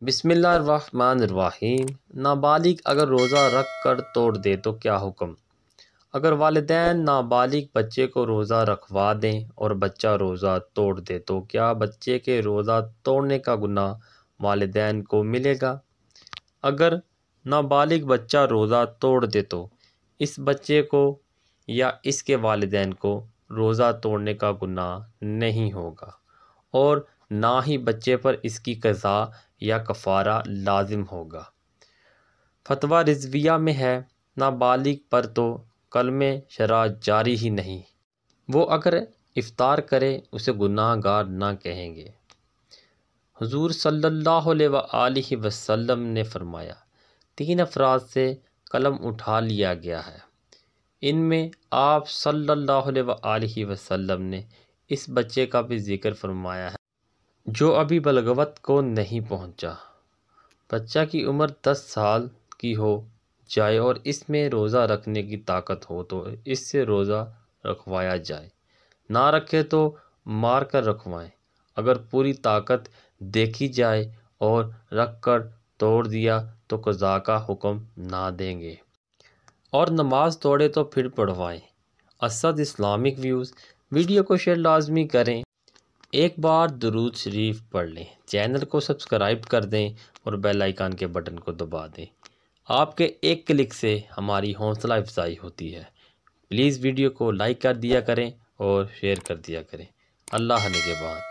بسم اللہ الرحمن الرحیم۔ نابالغ اگر روزہ رکھ کر توڑ دے تو کیا حکم؟ اگر والدین نابالغ بچے کو روزہ رکھوا دیں اور بچہ روزہ توڑ دے تو کیا بچے کے روزہ توڑنے کا گناہ والدین کو ملے گا؟ اگر نابالغ بچہ روزہ توڑ دے تو اس بچے کو یا اس کے والدین کو روزہ توڑنے کا گناہ نہیں ہوگا اور نہ ہی بچے پر اس کی قضا یا کفارہ لازم ہوگا۔ فتویٰ رضویہ میں ہے، نابالغ پر تو کلمِ شرع جاری ہی نہیں، وہ اگر افطار کرے اسے گناہ گار نہ کہیں گے۔ حضور صلی اللہ علیہ وآلہ وسلم نے فرمایا، 3 افراد سے قلم اٹھا لیا گیا ہے۔ ان میں آپ صلی اللہ علیہ وآلہ وسلم نے اس بچے کا بھی ذکر فرمایا ہے جو ابھی بلوغت کو نہیں پہنچا۔ بچہ کی عمر 10 سال کی ہو جائے اور اس میں روزہ رکھنے کی طاقت ہو تو اس سے روزہ رکھوایا جائے، نہ رکھے تو مار کر رکھوائیں۔ اگر پوری طاقت دیکھی جائے اور رکھ کر توڑ دیا تو قضا کا حکم نہ دیں گے، اور نماز توڑے تو پھر پڑھوائیں۔ اسد اسلامک ویوز ویڈیو کو شیئر لازمی کریں۔ ایک بار درود شریف پڑھ لیں، چینل کو سبسکرائب کر دیں اور بیل آئیکن کے بٹن کو دبا دیں۔ آپ کے ایک کلک سے ہماری حوصلہ افزائی ہوتی ہے۔ پلیز ویڈیو کو لائک کر دیا کریں اور شیئر کر دیا کریں۔ اللہ نگہبان۔